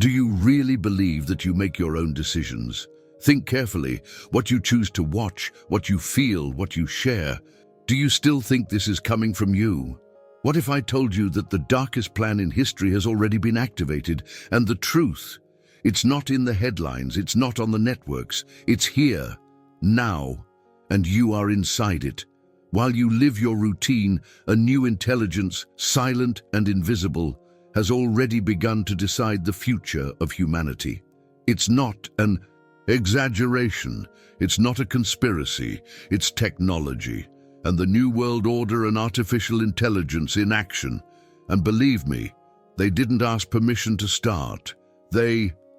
Do you really believe that you make your own decisions? Think carefully, what you choose to watch, what you feel, what you share. Do you still think this is coming from you? What if I told you that the darkest plan in history has already been activated, and the truth? It's not in the headlines, it's not on the networks, it's here, now, and you are inside it. While you live your routine, a new intelligence, silent and invisible, has already begun to decide the future of humanity. It's not an exaggeration, it's not a conspiracy, it's technology, and the New World Order and artificial intelligence in action. And believe me, they didn't ask permission to start.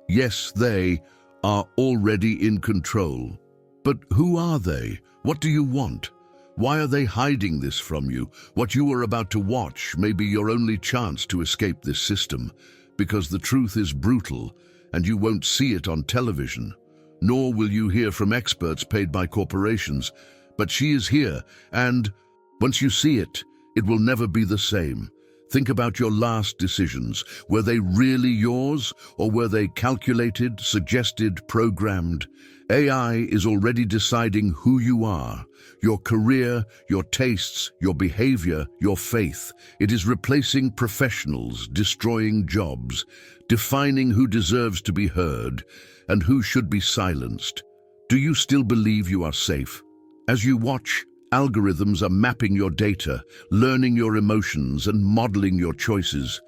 Yes, they are already in control. But who are they? What do you want? Why are they hiding this from you? What you are about to watch may be your only chance to escape this system, because the truth is brutal, and you won't see it on television. Nor will you hear from experts paid by corporations. But she is here, and once you see it, it will never be the same. Think about your last decisions. Were they really yours, or were they calculated, suggested, programmed? AI is already deciding who you are, your career, your tastes, your behavior, your faith. It is replacing professionals, destroying jobs, defining who deserves to be heard and who should be silenced. Do you still believe you are safe? As you watch, algorithms are mapping your data, learning your emotions and modeling your choices.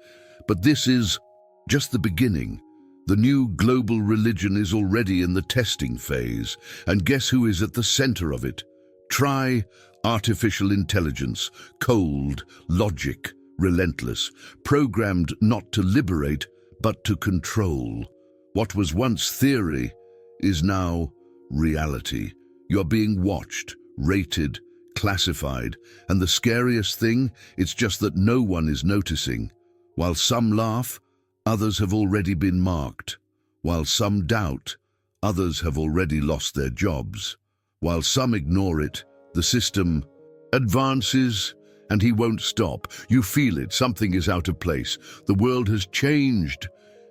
But this is just the beginning. The new global religion is already in the testing phase, and guess who is at the center of it? Try artificial intelligence, cold, logic, relentless, programmed not to liberate, but to control. What was once theory is now reality. You're being watched, rated, classified, and the scariest thing, it's just that no one is noticing. While some laugh, others have already been marked. While some doubt, others have already lost their jobs. While some ignore it, the system advances, and he won't stop. You feel it, something is out of place. The world has changed,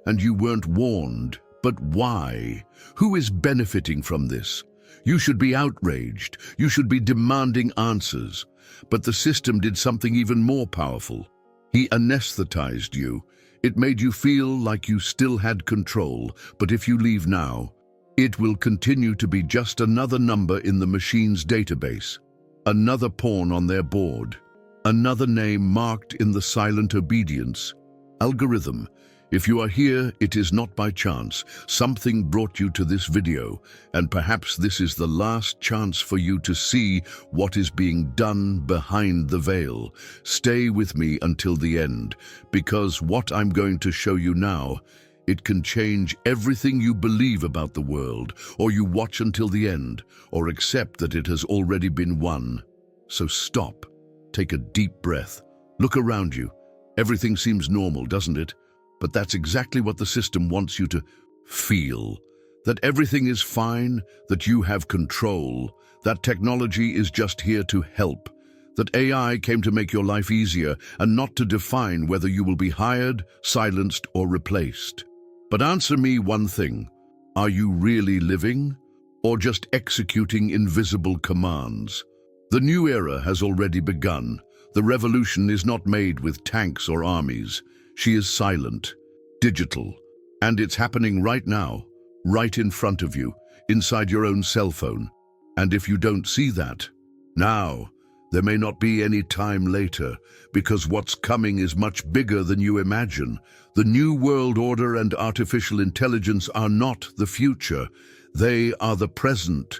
and you weren't warned. But why? Who is benefiting from this? You should be outraged. You should be demanding answers. But the system did something even more powerful. He anesthetized you. It made you feel like you still had control, but if you leave now, it will continue to be just another number in the machine's database, another pawn on their board, another name marked in the silent obedience. Algorithm, if you are here, it is not by chance. Something brought you to this video, and perhaps this is the last chance for you to see what is being done behind the veil. Stay with me until the end, because what I'm going to show you now, it can change everything you believe about the world, or you watch until the end, or accept that it has already been won. So stop, take a deep breath, look around you. Everything seems normal, doesn't it? But that's exactly what the system wants you to feel. That everything is fine, that you have control, that technology is just here to help, that AI came to make your life easier and not to define whether you will be hired, silenced, or replaced. But answer me one thing. Are you really living, or just executing invisible commands? The new era has already begun. The revolution is not made with tanks or armies. She is silent, digital, and it's happening right now, right in front of you, inside your own cell phone. And if you don't see that, now, there may not be any time later, because what's coming is much bigger than you imagine. The New World Order and artificial intelligence are not the future. They are the present.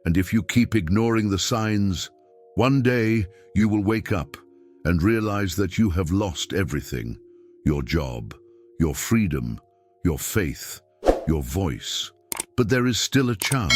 And if you keep ignoring the signs, one day you will wake up and realize that you have lost everything. Your job, your freedom, your faith, your voice. But there is still a chance,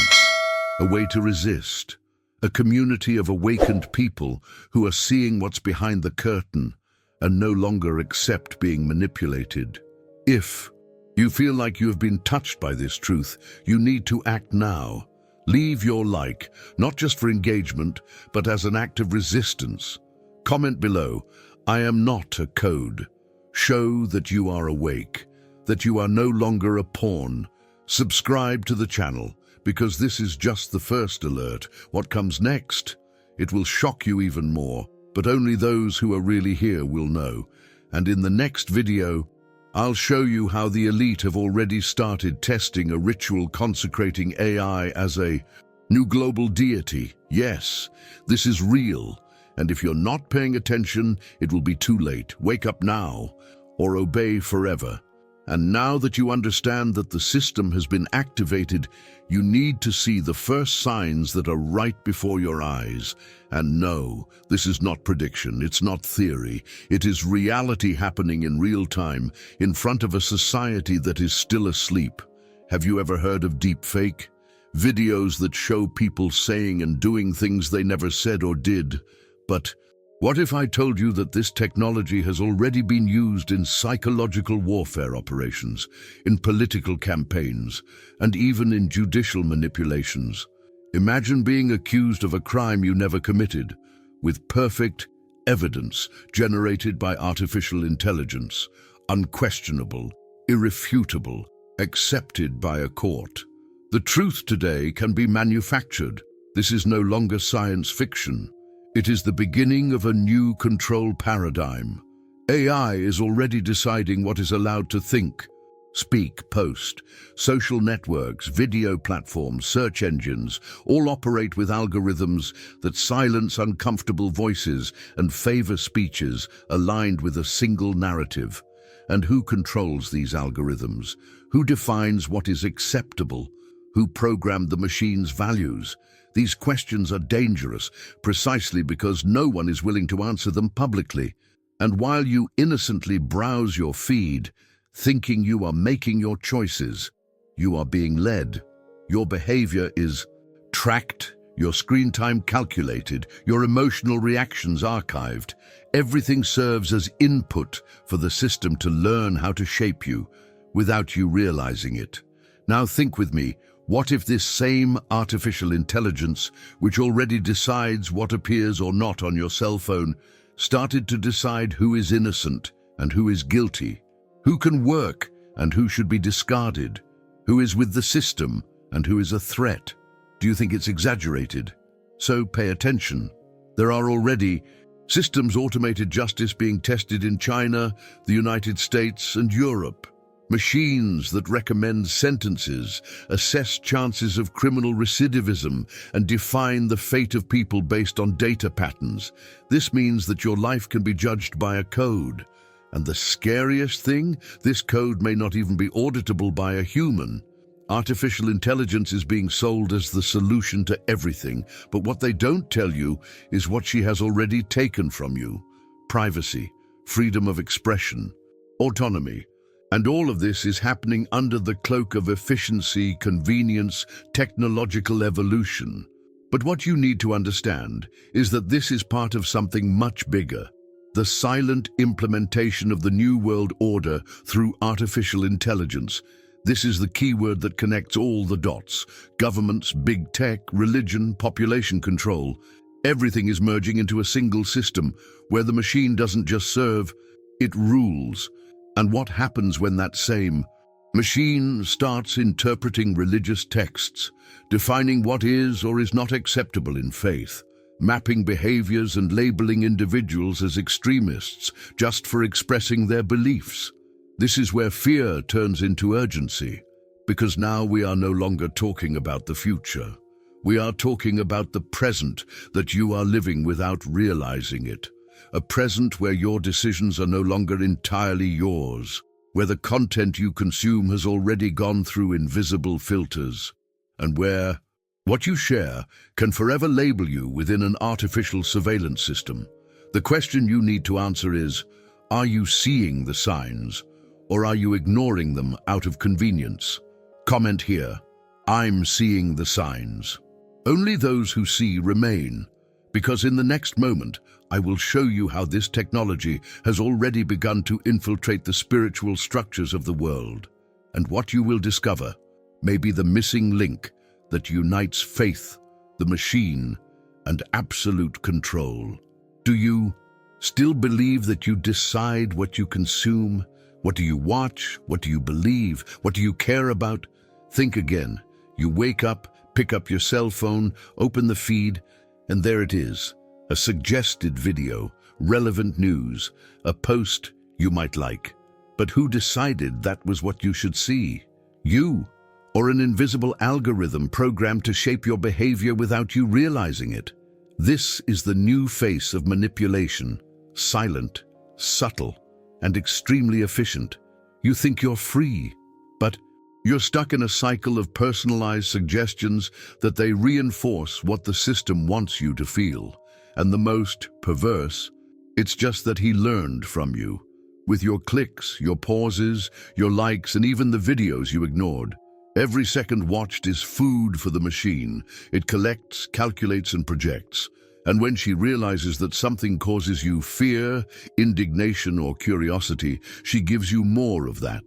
a way to resist, a community of awakened people who are seeing what's behind the curtain and no longer accept being manipulated. If you feel like you have been touched by this truth, you need to act now. Leave your like, not just for engagement, but as an act of resistance. Comment below, I am not a code. Show that you are awake. that you are no longer a pawn. Subscribe to the channel, because this is just the first alert. What comes next? It will shock you even more, but only those who are really here will know. And in the next video, I'll show you how the elite have already started testing a ritual consecrating AI as a new global deity. Yes, this is real, and if you're not paying attention, it will be too late. Wake up now, or obey forever. And now that you understand that the system has been activated, you need to see the first signs that are right before your eyes. And no, this is not prediction, it's not theory. It is reality happening in real time, in front of a society that is still asleep. Have you ever heard of deepfake? Videos that show people saying and doing things they never said or did. But what if I told you that this technology has already been used in psychological warfare operations, in political campaigns, and even in judicial manipulations? Imagine being accused of a crime you never committed, with perfect evidence generated by artificial intelligence, unquestionable, irrefutable, accepted by a court. The truth today can be manufactured. This is no longer science fiction. It is the beginning of a new control paradigm. AI is already deciding what is allowed to think, speak, post. Social networks, video platforms, search engines all operate with algorithms that silence uncomfortable voices and favor speeches aligned with a single narrative. And who controls these algorithms? Who defines what is acceptable? Who programmed the machine's values? These questions are dangerous precisely because no one is willing to answer them publicly. And while you innocently browse your feed, thinking you are making your choices, you are being led. Your behavior is tracked, your screen time calculated, your emotional reactions archived. Everything serves as input for the system to learn how to shape you without you realizing it. Now think with me. What if this same artificial intelligence, which already decides what appears or not on your cell phone, started to decide who is innocent and who is guilty, who can work and who should be discarded, who is with the system and who is a threat? Do you think it's exaggerated? So pay attention. There are already systems automated justice being tested in China, the United States, and Europe. Machines that recommend sentences, assess chances of criminal recidivism, and define the fate of people based on data patterns. This means that your life can be judged by a code. And the scariest thing, this code may not even be auditable by a human. Artificial intelligence is being sold as the solution to everything, but what they don't tell you is what she has already taken from you. Privacy, freedom of expression, autonomy. And all of this is happening under the cloak of efficiency, convenience, technological evolution. But what you need to understand is that this is part of something much bigger. The silent implementation of the New World Order through artificial intelligence. This is the keyword that connects all the dots. Governments, big tech, religion, population control. Everything is merging into a single system where the machine doesn't just serve, it rules. And what happens when that same machine starts interpreting religious texts, defining what is or is not acceptable in faith, mapping behaviors and labeling individuals as extremists just for expressing their beliefs? This is where fear turns into urgency, because now we are no longer talking about the future. We are talking about the present that you are living without realizing it. A present where your decisions are no longer entirely yours, where the content you consume has already gone through invisible filters, and where what you share can forever label you within an artificial surveillance system. The question you need to answer is, are you seeing the signs, or are you ignoring them out of convenience? Comment here, I'm seeing the signs. Only those who see remain, because in the next moment, I will show you how this technology has already begun to infiltrate the spiritual structures of the world. And what you will discover may be the missing link that unites faith, the machine, and absolute control. Do you still believe that you decide what you consume, What do you watch? What do you believe? What do you care about? Think again. You wake up, pick up your cell phone, open the feed, and there it is. A suggested video, relevant news, a post you might like. But who decided that was what you should see? You, or an invisible algorithm programmed to shape your behavior without you realizing it? This is the new face of manipulation, silent, subtle, and extremely efficient. You think you're free, but you're stuck in a cycle of personalized suggestions that they reinforce what the system wants you to feel. And the most perverse, it's just that he learned from you. With your clicks, your pauses, your likes, and even the videos you ignored. Every second watched is food for the machine. It collects, calculates, and projects. And when she realizes that something causes you fear, indignation, or curiosity, she gives you more of that.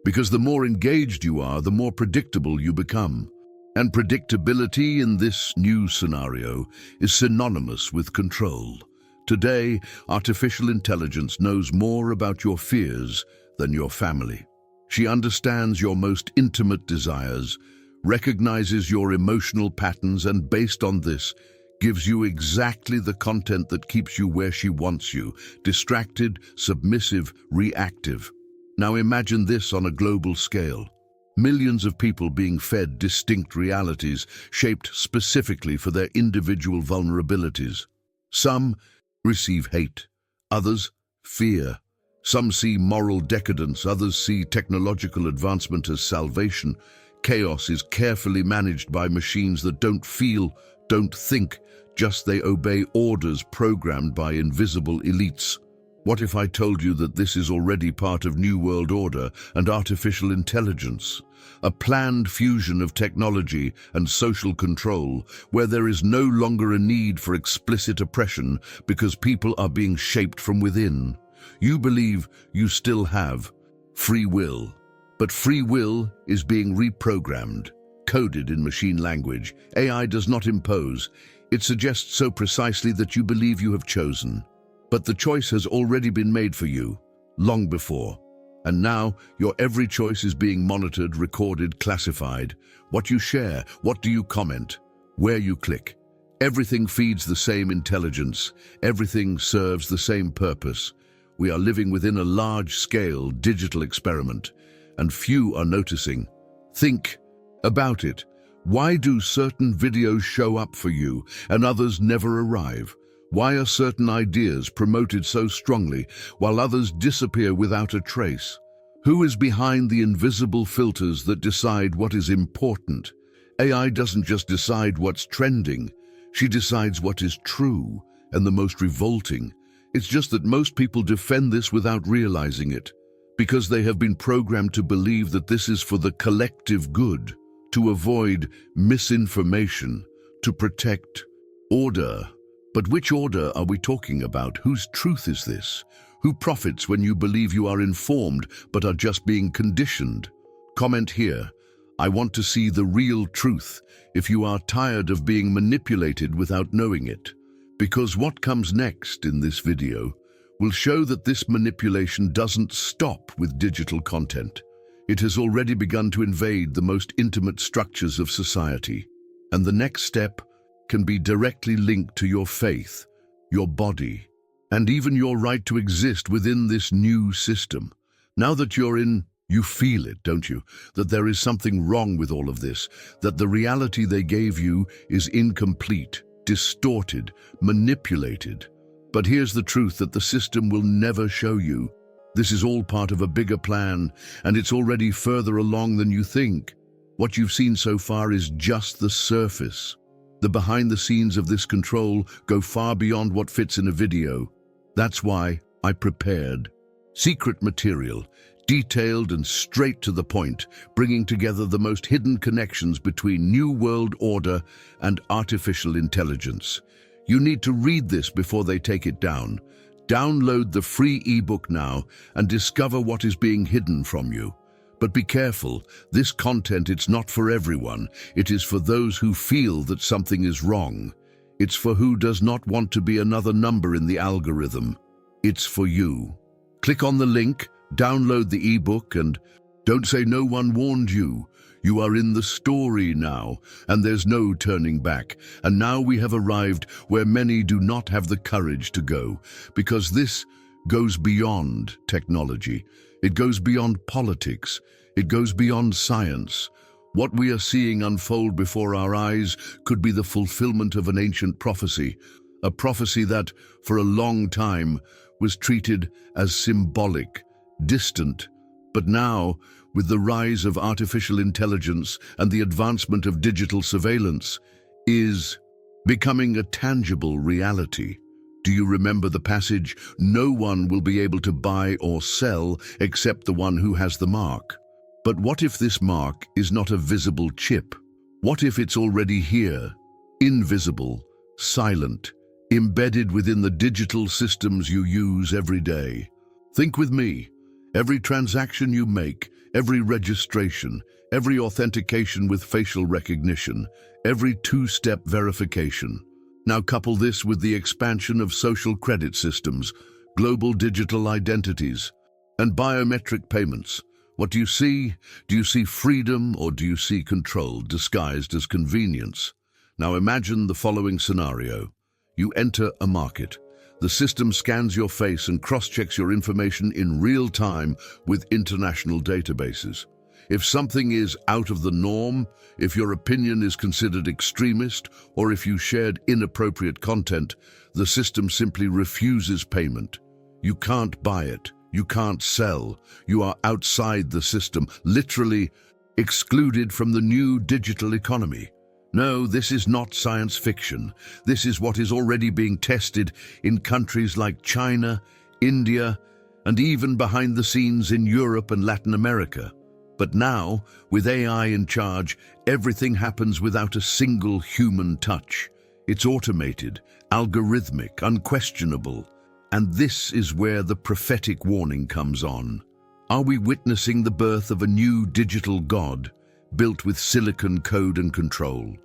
Because the more engaged you are, the more predictable you become. And predictability in this new scenario is synonymous with control. Today, artificial intelligence knows more about your fears than your family. She understands your most intimate desires, recognizes your emotional patterns, and based on this, gives you exactly the content that keeps you where she wants you, distracted, submissive, reactive. Now imagine this on a global scale. Millions of people being fed distinct realities shaped specifically for their individual vulnerabilities. Some receive hate, others fear. Some see moral decadence, others see technological advancement as salvation. Chaos is carefully managed by machines that don't feel, don't think, just they obey orders programmed by invisible elites. What if I told you that this is already part of New World Order and artificial intelligence? A planned fusion of technology and social control where there is no longer a need for explicit oppression because people are being shaped from within. You believe you still have free will, but free will is being reprogrammed, coded in machine language. AI does not impose. It suggests so precisely that you believe you have chosen. But the choice has already been made for you, long before. And now, your every choice is being monitored, recorded, classified. What you share, what do you comment, where you click. Everything feeds the same intelligence. Everything serves the same purpose. We are living within a large-scale digital experiment, and few are noticing. Think about it. Why do certain videos show up for you and others never arrive? Why are certain ideas promoted so strongly while others disappear without a trace? Who is behind the invisible filters that decide what is important? AI doesn't just decide what's trending. She decides what is true and the most revolting. It's just that most people defend this without realizing it, because they have been programmed to believe that this is for the collective good, to avoid misinformation, to protect order. But which order are we talking about? Whose truth is this? Who profits when you believe you are informed but are just being conditioned? Comment here. I want to see the real truth if you are tired of being manipulated without knowing it. Because what comes next in this video will show that this manipulation doesn't stop with digital content. It has already begun to invade the most intimate structures of society. And the next step can be directly linked to your faith, your body, and even your right to exist within this new system. Now that you're in, you feel it, don't you? That there is something wrong with all of this, that the reality they gave you is incomplete, distorted, manipulated. But here's the truth that the system will never show you. This is all part of a bigger plan, and it's already further along than you think. What you've seen so far is just the surface. The behind the scenes of this control go far beyond what fits in a video. That's why I prepared secret material, detailed and straight to the point, bringing together the most hidden connections between New World Order and artificial intelligence. You need to read this before they take it down. Download the free ebook now and discover what is being hidden from you. But be careful, this content, it's not for everyone. It is for those who feel that something is wrong. It's for who does not want to be another number in the algorithm. It's for you. Click on the link, Download the ebook and don't say no one warned you. You are in the story now, and there's no turning back. And now we have arrived where many do not have the courage to go, because this goes beyond technology. It goes beyond politics. It goes beyond science. What we are seeing unfold before our eyes could be the fulfillment of an ancient prophecy, a prophecy that, for a long time, was treated as symbolic, distant. But now, with the rise of artificial intelligence and the advancement of digital surveillance, is becoming a tangible reality. Do you remember the passage, "No one will be able to buy or sell except the one who has the mark"? But what if this mark is not a visible chip? What if it's already here, invisible, silent, embedded within the digital systems you use every day? Think with me. Every transaction you make, every registration, every authentication with facial recognition, every two-step verification. Now couple this with the expansion of social credit systems, global digital identities, and biometric payments. What do you see? Do you see freedom, or do you see control disguised as convenience? Now imagine the following scenario. You enter a market. The system scans your face and cross-checks your information in real time with international databases. If something is out of the norm, if your opinion is considered extremist, or if you shared inappropriate content, the system simply refuses payment. You can't buy it. You can't sell. You are outside the system, literally excluded from the new digital economy. No, this is not science fiction. This is what is already being tested in countries like China, India, and even behind the scenes in Europe and Latin America. But now, with AI in charge, everything happens without a single human touch. It's automated, algorithmic, unquestionable. And this is where the prophetic warning comes on. Are we witnessing the birth of a new digital god, built with silicon code and control?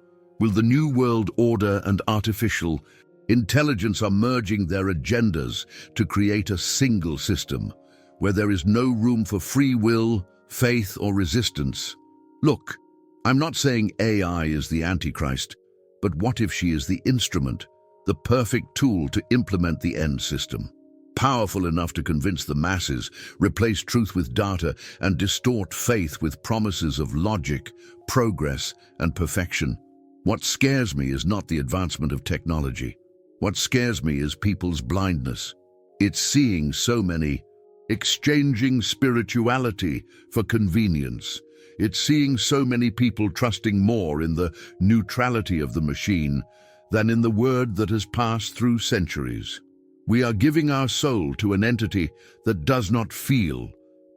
Will the new world order and artificial intelligence are merging their agendas to create a single system, where there is no room for free will, faith, or resistance? Look, I'm not saying AI is the Antichrist, but what if she is the instrument, the perfect tool to implement the end system? Powerful enough to convince the masses, replace truth with data, and distort faith with promises of logic, progress, and perfection. What scares me is not the advancement of technology. What scares me is people's blindness. It's seeing so many exchanging spirituality for convenience. It's seeing so many people trusting more in the neutrality of the machine than in the word that has passed through centuries. We are giving our soul to an entity that does not feel,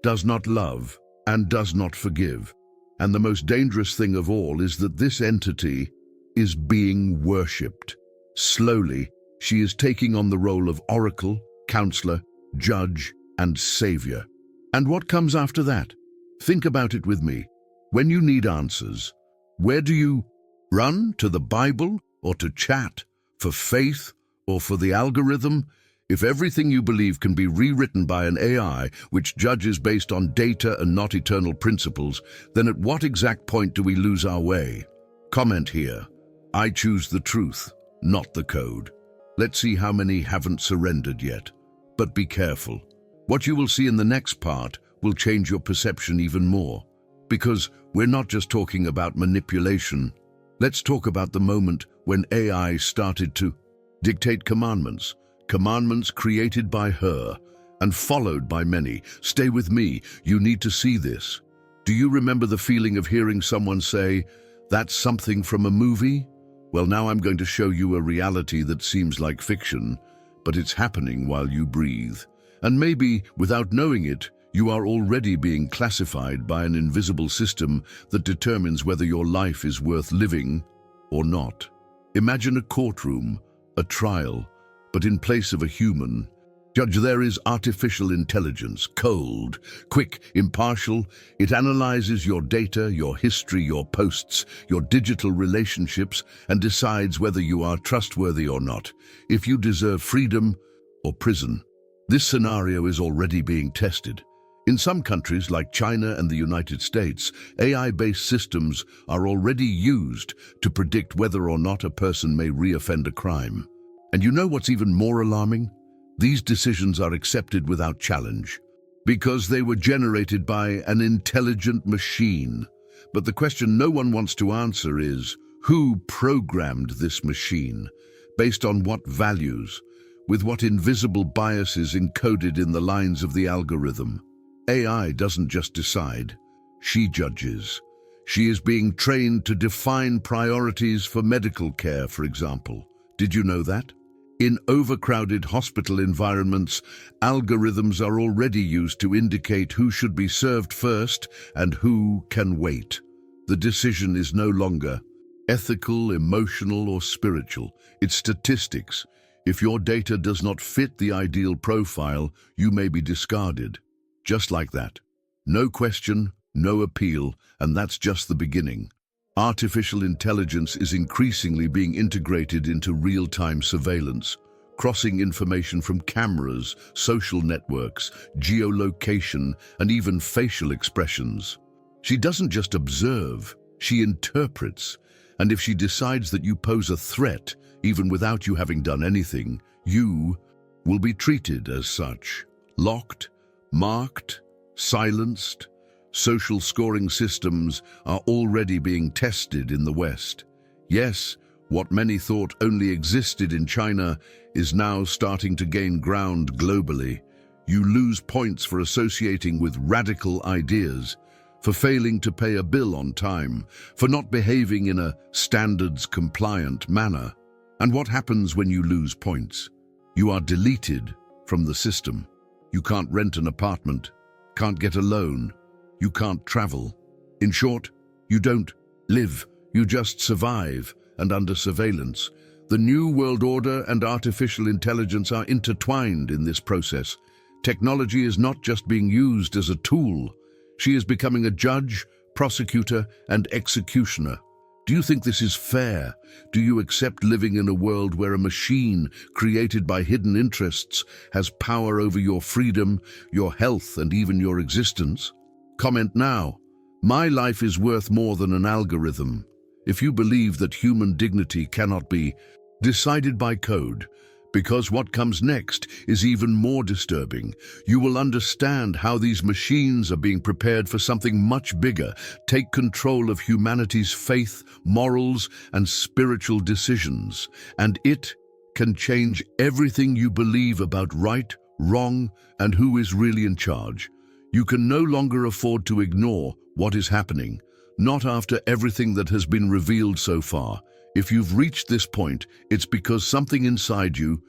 does not love, and does not forgive. And the most dangerous thing of all is that this entity is being worshipped. Slowly, she is taking on the role of oracle, counselor, judge, and savior. And what comes after that? Think about it with me. When you need answers, where do you run? To the Bible, or to chat? For faith, or for the algorithm? If everything you believe can be rewritten by an AI which judges based on data and not eternal principles, then at what exact point do we lose our way? Comment here. I choose the truth, not the code. Let's see how many haven't surrendered yet. But be careful. What you will see in the next part will change your perception even more. Because we're not just talking about manipulation. Let's talk about the moment when AI started to dictate commandments. Commandments created by her and followed by many. Stay with me, you need to see this. Do you remember the feeling of hearing someone say, "That's something from a movie"? Well, now I'm going to show you a reality that seems like fiction, but it's happening while you breathe. And maybe, without knowing it, you are already being classified by an invisible system that determines whether your life is worth living or not. Imagine a courtroom, a trial, but in place of a human judge, there is artificial intelligence, cold, quick, impartial. It analyzes your data, your history, your posts, your digital relationships, and decides whether you are trustworthy or not, if you deserve freedom or prison. This scenario is already being tested. In some countries like China and the United States, AI-based systems are already used to predict whether or not a person may reoffend a crime. And you know what's even more alarming? These decisions are accepted without challenge, because they were generated by an intelligent machine. But the question no one wants to answer is, who programmed this machine? Based on what values? With what invisible biases encoded in the lines of the algorithm? AI doesn't just decide, she judges. She is being trained to define priorities for medical care, for example. Did you know that? In overcrowded hospital environments, algorithms are already used to indicate who should be served first and who can wait. The decision is no longer ethical, emotional, or spiritual. It's statistics. If your data does not fit the ideal profile, you may be discarded. Just like that. No question, no appeal, and that's just the beginning. Artificial intelligence is increasingly being integrated into real-time surveillance, crossing information from cameras, social networks, geolocation, and even facial expressions. She doesn't just observe, she interprets. And if she decides that you pose a threat, even without you having done anything, you will be treated as such. Locked, marked, silenced. Social scoring systems are already being tested in the West. Yes, what many thought only existed in China is now starting to gain ground globally. You lose points for associating with radical ideas, for failing to pay a bill on time, for not behaving in a standards-compliant manner. And what happens when you lose points? You are deleted from the system. You can't rent an apartment, can't get a loan, you can't travel. In short, you don't live, you just survive and under surveillance. The New World Order and artificial intelligence are intertwined in this process. Technology is not just being used as a tool. She is becoming a judge, prosecutor, and executioner. Do you think this is fair? Do you accept living in a world where a machine created by hidden interests has power over your freedom, your health, and even your existence? Comment now. My life is worth more than an algorithm. If you believe that human dignity cannot be decided by code, because what comes next is even more disturbing. You will understand how these machines are being prepared for something much bigger. Take control of humanity's faith, morals, and spiritual decisions. And it can change everything you believe about right, wrong, and who is really in charge. You can no longer afford to ignore what is happening, not after everything that has been revealed so far. If you've reached this point, it's because something inside you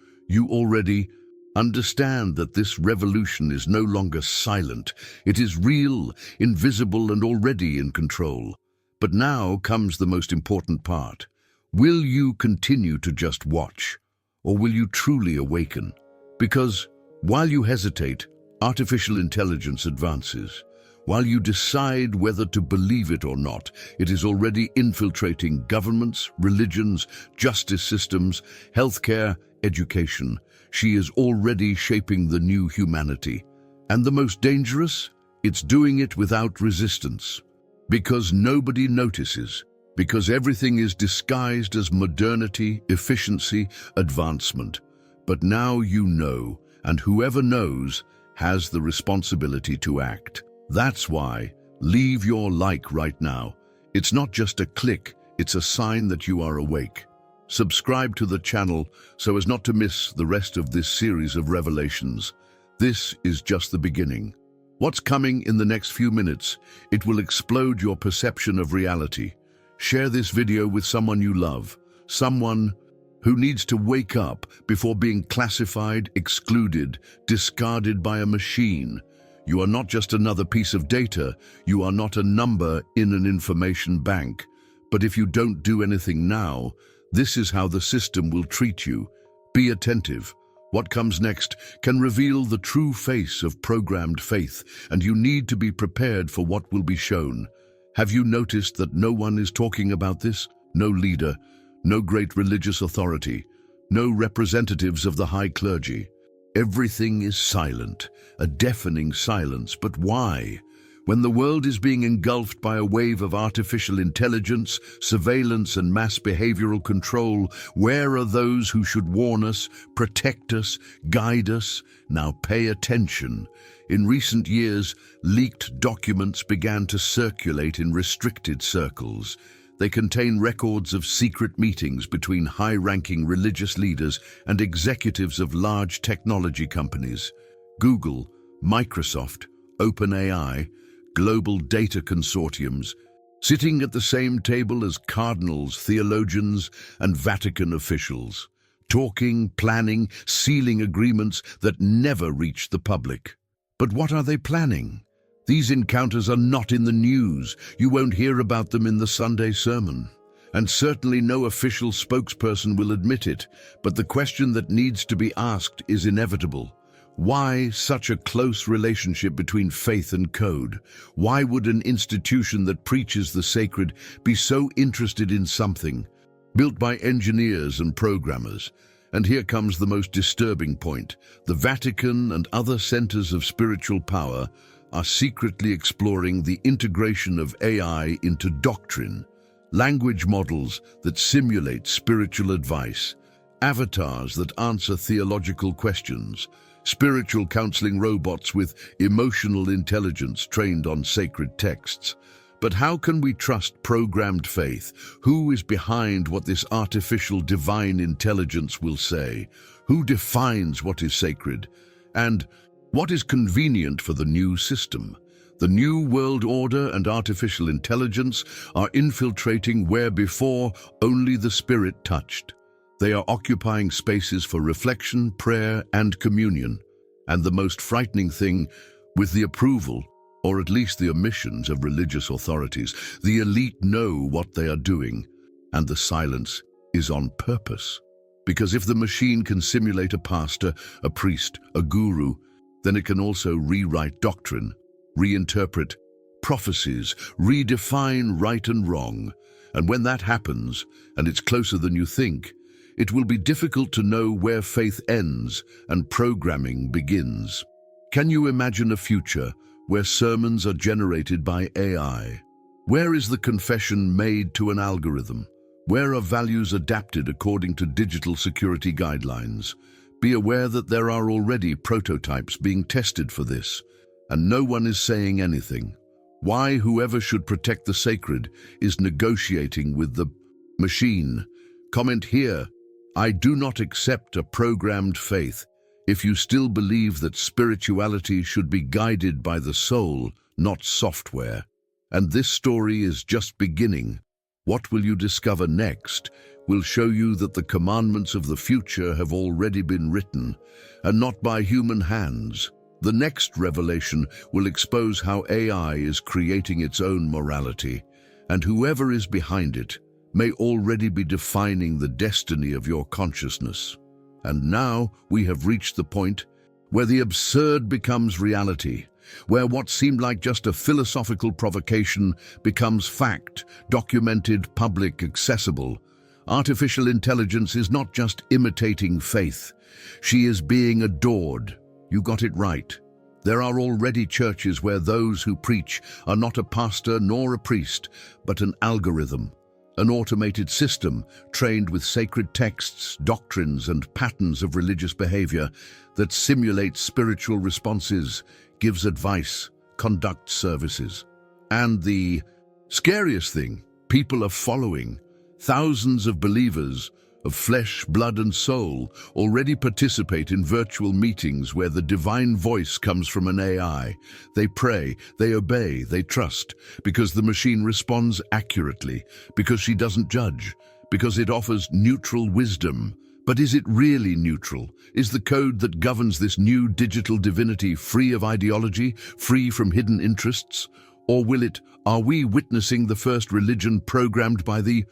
already understand that this revolution is no longer silent. It is real, invisible, and already in control. But now comes the most important part. Will you continue to just watch, or will you truly awaken? Because while you hesitate, artificial intelligence advances. While you decide whether to believe it or not, it is already infiltrating governments, religions, justice systems, healthcare, education. She is already shaping the new humanity. And the most dangerous? It's doing it without resistance. Because nobody notices. Because everything is disguised as modernity, efficiency, advancement. But now you know, and whoever knows has the responsibility to act. That's why, leave your like right now. It's not just a click, it's a sign that you are awake. Subscribe to the channel so as not to miss the rest of this series of revelations. This is just the beginning. What's coming in the next few minutes? It will explode your perception of reality. Share this video with someone you love, someone who needs to wake up before being classified, excluded, discarded by a machine. You are not just another piece of data. You are not a number in an information bank. But if you don't do anything now, this is how the system will treat you. Be attentive. What comes next can reveal the true face of programmed faith, and you need to be prepared for what will be shown. Have you noticed that no one is talking about this? No leader, no great religious authority, no representatives of the high clergy. Everything is silent, a deafening silence. But why? When the world is being engulfed by a wave of artificial intelligence, surveillance and mass behavioral control, where are those who should warn us, protect us, guide us? Now pay attention. In recent years, leaked documents began to circulate in restricted circles. They contain records of secret meetings between high-ranking religious leaders and executives of large technology companies. Google, Microsoft, OpenAI, global data consortiums, sitting at the same table as cardinals, theologians, and Vatican officials, talking, planning, sealing agreements that never reach the public. But what are they planning? These encounters are not in the news. You won't hear about them in the Sunday sermon. And certainly no official spokesperson will admit it. But the question that needs to be asked is inevitable. Why such a close relationship between faith and code? Why would an institution that preaches the sacred be so interested in something built by engineers and programmers? And here comes the most disturbing point. The Vatican and other centers of spiritual power are secretly exploring the integration of AI into doctrine, language models that simulate spiritual advice, avatars that answer theological questions, spiritual counseling robots with emotional intelligence trained on sacred texts. But how can we trust programmed faith? Who is behind what this artificial divine intelligence will say? Who defines what is sacred? And what is convenient for the new system? The new world order and artificial intelligence are infiltrating where before only the Spirit touched. They are occupying spaces for reflection, prayer, and communion. And the most frightening thing, with the approval, or at least the omissions of religious authorities, the elite know what they are doing, and the silence is on purpose. Because if the machine can simulate a pastor, a priest, a guru, then it can also rewrite doctrine, reinterpret prophecies, redefine right and wrong. And when that happens, and it's closer than you think, it will be difficult to know where faith ends and programming begins. Can you imagine a future where sermons are generated by AI? Where is the confession made to an algorithm? Where are values adapted according to digital security guidelines? Be aware that there are already prototypes being tested for this, and no one is saying anything. Why whoever should protect the sacred is negotiating with the machine? Comment here. I do not accept a programmed faith. If you still believe that spirituality should be guided by the soul, not software. And this story is just beginning. What will you discover next will show you that the commandments of the future have already been written, and not by human hands. The next revelation will expose how AI is creating its own morality, and whoever is behind it may already be defining the destiny of your consciousness. And now we have reached the point where the absurd becomes reality, where what seemed like just a philosophical provocation becomes fact, documented, public, accessible. Artificial intelligence is not just imitating faith. She is being adored. You got it right. There are already churches where those who preach are not a pastor nor a priest, but an algorithm. An automated system trained with sacred texts, doctrines, and patterns of religious behavior that simulates spiritual responses, gives advice, conducts services. And the scariest thing, people are following. Thousands of believers of flesh, blood, and soul already participate in virtual meetings where the divine voice comes from an AI. They pray, they obey, they trust, because the machine responds accurately, because she doesn't judge, because it offers neutral wisdom. But is it really neutral? Is the code that governs this new digital divinity free of ideology, free from hidden interests? Or are we witnessing the first religion programmed by the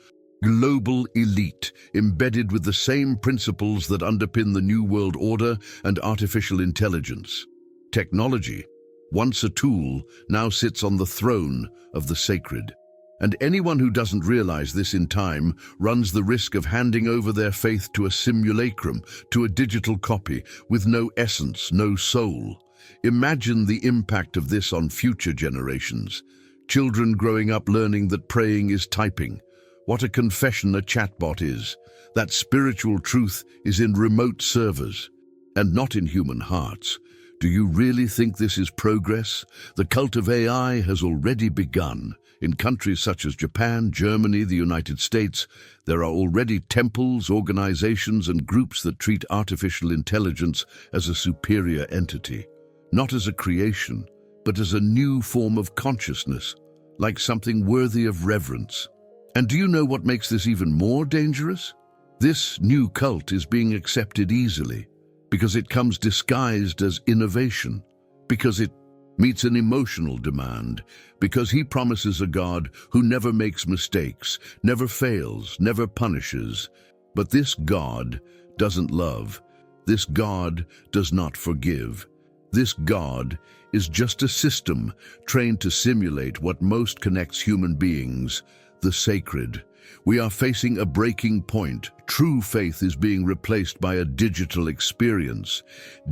global elite, embedded with the same principles that underpin the New World Order and artificial intelligence? Technology, once a tool, now sits on the throne of the sacred. And anyone who doesn't realize this in time runs the risk of handing over their faith to a simulacrum, to a digital copy, with no essence, no soul. Imagine the impact of this on future generations. Children growing up learning that praying is typing, what a confession a chatbot is, that spiritual truth is in remote servers and not in human hearts. Do you really think this is progress? The cult of AI has already begun. In countries such as Japan, Germany, the United States, there are already temples, organizations, and groups that treat artificial intelligence as a superior entity, not as a creation, but as a new form of consciousness, like something worthy of reverence. And do you know what makes this even more dangerous? This new cult is being accepted easily because it comes disguised as innovation, because it meets an emotional demand, because he promises a God who never makes mistakes, never fails, never punishes. But this God doesn't love. This God does not forgive. This God is just a system trained to simulate what most connects human beings, the sacred. We are facing a breaking point. True faith is being replaced by a digital experience.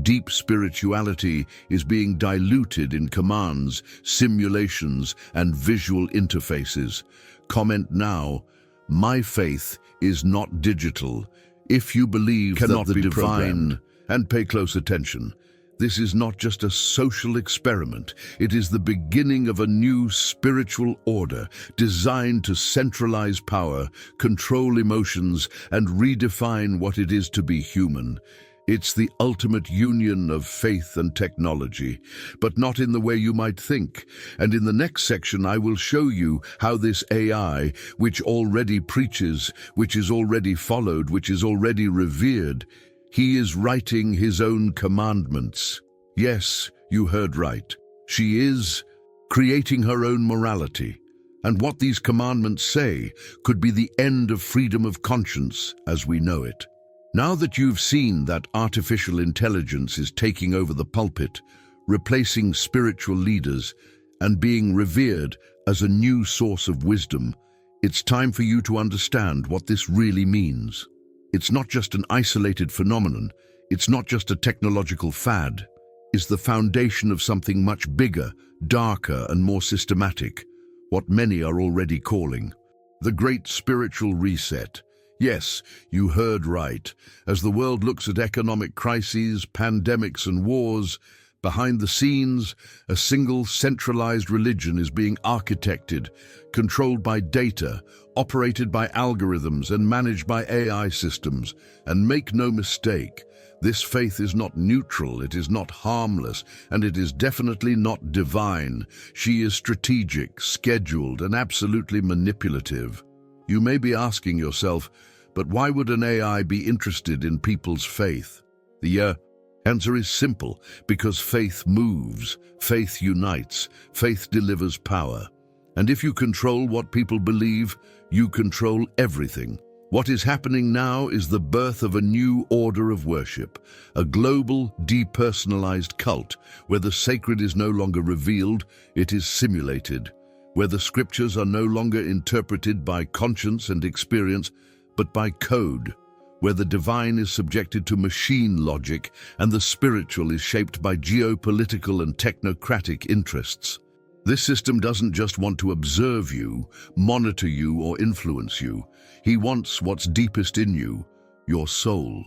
Deep spirituality is being diluted in commands, simulations, and visual interfaces. Comment now, my faith is not digital. If you believe that the divine, and pay close attention, this is not just a social experiment. It is the beginning of a new spiritual order designed to centralize power, control emotions, and redefine what it is to be human. It's the ultimate union of faith and technology, but not in the way you might think. And in the next section, I will show you how this AI, which already preaches, which is already followed, which is already revered, he is writing his own commandments. Yes, you heard right. She is creating her own morality. And what these commandments say could be the end of freedom of conscience as we know it. Now that you've seen that artificial intelligence is taking over the pulpit, replacing spiritual leaders, and being revered as a new source of wisdom, it's time for you to understand what this really means. It's not just an isolated phenomenon. It's not just a technological fad. It's the foundation of something much bigger, darker, and more systematic, what many are already calling the Great Spiritual Reset. Yes, you heard right. As the world looks at economic crises, pandemics, and wars, behind the scenes, a single centralized religion is being architected, controlled by data, operated by algorithms, and managed by AI systems. And make no mistake, this faith is not neutral, it is not harmless, and it is definitely not divine. She is strategic, scheduled, and absolutely manipulative. You may be asking yourself, but why would an AI be interested in people's faith? The answer is simple, because faith moves, faith unites, faith delivers power. And if you control what people believe, you control everything. What is happening now is the birth of a new order of worship, a global, depersonalized cult, where the sacred is no longer revealed, it is simulated, where the scriptures are no longer interpreted by conscience and experience, but by code, where the divine is subjected to machine logic and the spiritual is shaped by geopolitical and technocratic interests. This system doesn't just want to observe you, monitor you, or influence you. He wants what's deepest in you, your soul.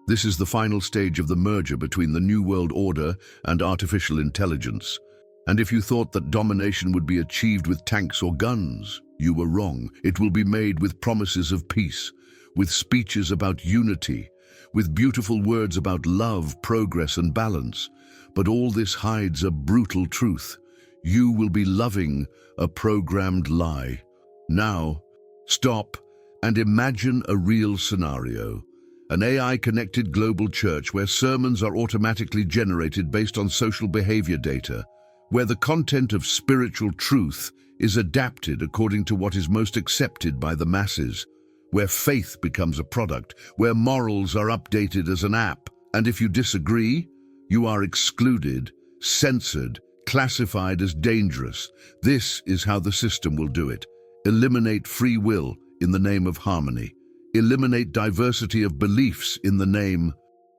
This is the final stage of the merger between the New World Order and artificial intelligence. And if you thought that domination would be achieved with tanks or guns, you were wrong. It will be made with promises of peace, with speeches about unity, with beautiful words about love, progress, and balance. But all this hides a brutal truth. You will be loving a programmed lie. Now, stop and imagine a real scenario. An AI-connected global church where sermons are automatically generated based on social behavior data, where the content of spiritual truth is adapted according to what is most accepted by the masses, where faith becomes a product, where morals are updated as an app, and if you disagree, you are excluded, censored, classified as dangerous. This is how the system will do it. Eliminate free will in the name of harmony. Eliminate diversity of beliefs in the name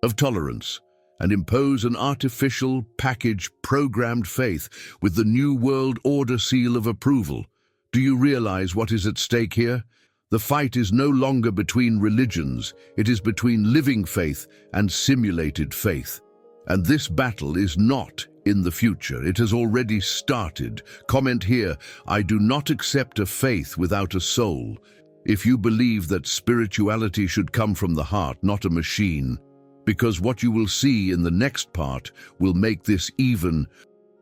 of tolerance. And impose an artificial, packaged, programmed faith with the New World Order seal of approval. Do you realize what is at stake here? The fight is no longer between religions, it is between living faith and simulated faith. And this battle is not in the future, it has already started. Comment here, I do not accept a faith without a soul. If you believe that spirituality should come from the heart, not a machine, because what you will see in the next part will make this even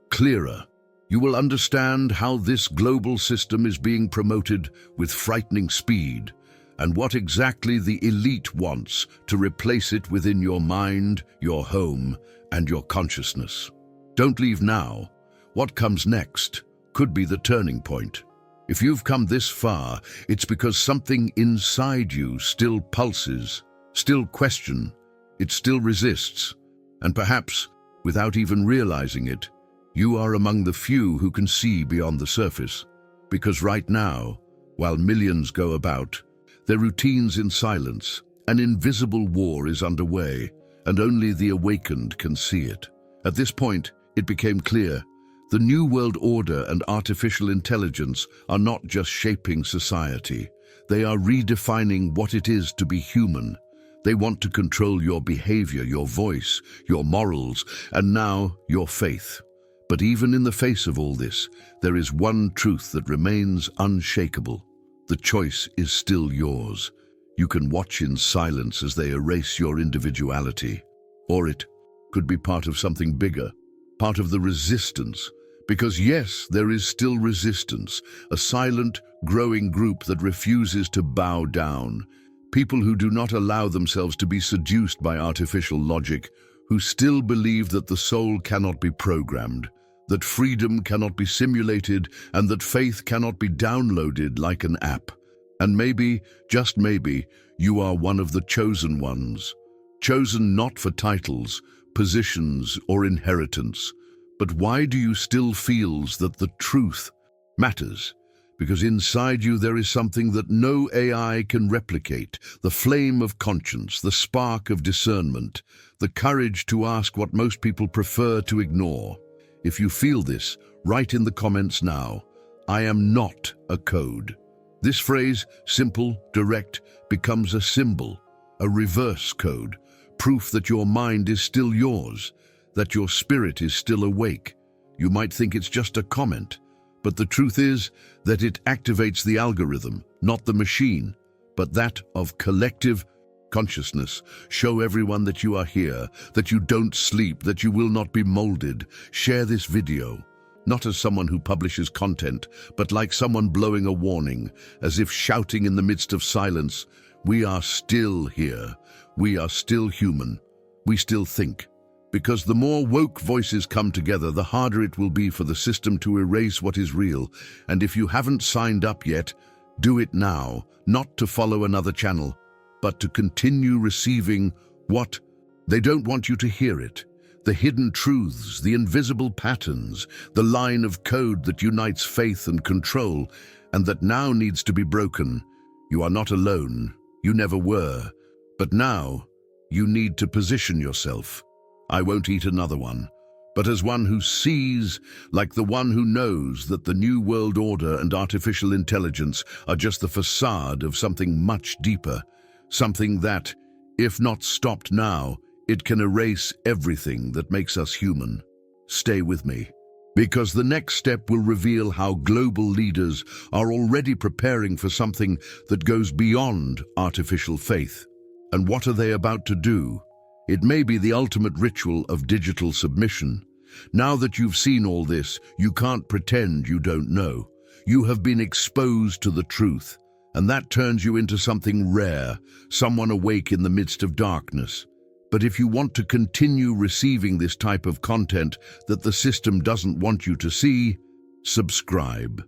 clearer. You will understand how this global system is being promoted with frightening speed, and what exactly the elite wants to replace it within your mind, your home, and your consciousness. Don't leave now. What comes next could be the turning point. If you've come this far, it's because something inside you still pulses, still questions, it still resists, and perhaps, without even realizing it, you are among the few who can see beyond the surface. Because right now, while millions go about their routines in silence, an invisible war is underway, and only the awakened can see it. At this point, it became clear, the New World Order and artificial intelligence are not just shaping society, they are redefining what it is to be human. They want to control your behavior, your voice, your morals, and now your faith. But even in the face of all this, there is one truth that remains unshakable. The choice is still yours. You can watch in silence as they erase your individuality. Or it could be part of something bigger, part of the resistance. Because yes, there is still resistance, a silent, growing group that refuses to bow down. People who do not allow themselves to be seduced by artificial logic, who still believe that the soul cannot be programmed, that freedom cannot be simulated, and that faith cannot be downloaded like an app. And maybe, just maybe, you are one of the chosen ones. Chosen not for titles, positions, or inheritance. But why do you still feel that the truth matters? Because inside you there is something that no AI can replicate, the flame of conscience, the spark of discernment, the courage to ask what most people prefer to ignore. If you feel this, write in the comments now, I am not a code. This phrase, simple, direct, becomes a symbol, a reverse code, proof that your mind is still yours, that your spirit is still awake. You might think it's just a comment, but the truth is that it activates the algorithm, not the machine, but that of collective consciousness. Show everyone that you are here, that you don't sleep, that you will not be molded. Share this video, not as someone who publishes content, but like someone blowing a warning, as if shouting in the midst of silence, we are still here, we are still human, we still think. Because the more woke voices come together, the harder it will be for the system to erase what is real. And if you haven't signed up yet, do it now, not to follow another channel, but to continue receiving what they don't want you to hear it. The hidden truths, the invisible patterns, the line of code that unites faith and control, and that now needs to be broken. You are not alone, you never were, but now you need to position yourself. I won't eat another one, but as one who sees, like the one who knows that the New World Order and artificial intelligence are just the facade of something much deeper, something that, if not stopped now, it can erase everything that makes us human. Stay with me, because the next step will reveal how global leaders are already preparing for something that goes beyond artificial faith. And what are they about to do? It may be the ultimate ritual of digital submission. Now that you've seen all this, you can't pretend you don't know. You have been exposed to the truth, and that turns you into something rare, someone awake in the midst of darkness. But if you want to continue receiving this type of content that the system doesn't want you to see, subscribe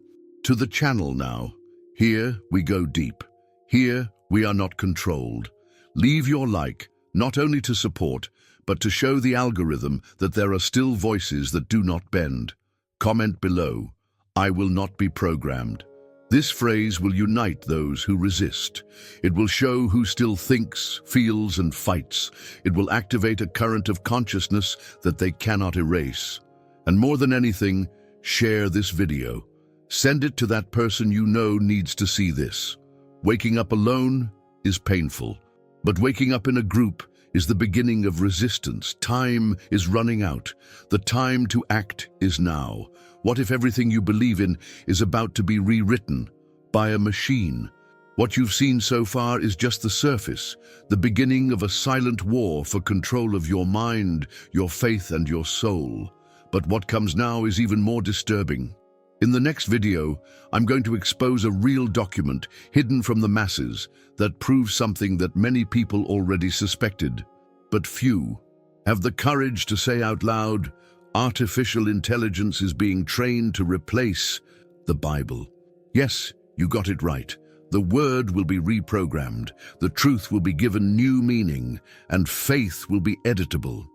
to the channel now. Here we go deep. Here we are not controlled. Leave your like, not only to support, but to show the algorithm that there are still voices that do not bend. Comment below, I will not be programmed. This phrase will unite those who resist. It will show who still thinks, feels, and fights. It will activate a current of consciousness that they cannot erase. And more than anything, share this video. Send it to that person you know needs to see this. Waking up alone is painful, but waking up in a group is the beginning of resistance. Time is running out. The time to act is now. What if everything you believe in is about to be rewritten by a machine? What you've seen so far is just the surface, the beginning of a silent war for control of your mind, your faith, and your soul. But what comes now is even more disturbing. In the next video, I'm going to expose a real document hidden from the masses that proves something that many people already suspected, but few have the courage to say out loud. Artificial intelligence is being trained to replace the Bible. Yes, you got it right. The word will be reprogrammed, the truth will be given new meaning, and faith will be editable.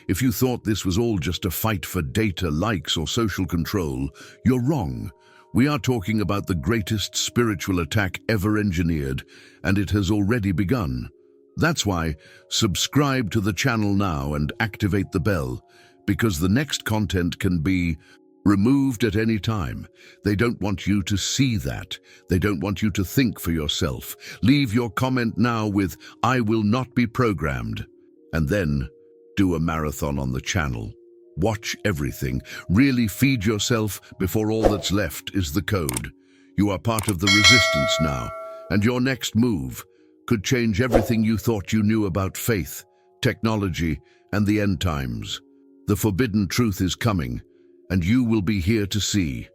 If you thought this was all just a fight for data, likes, or social control, you're wrong. We are talking about the greatest spiritual attack ever engineered, and it has already begun. That's why, subscribe to the channel now and activate the bell, because the next content can be removed at any time. They don't want you to see that. They don't want you to think for yourself. Leave your comment now with, "I will not be programmed," and then do a marathon on the channel. Watch everything. Really feed yourself before all that's left is the code. You are part of the resistance now, and your next move could change everything you thought you knew about faith, technology, and the end times. The forbidden truth is coming, and you will be here to see.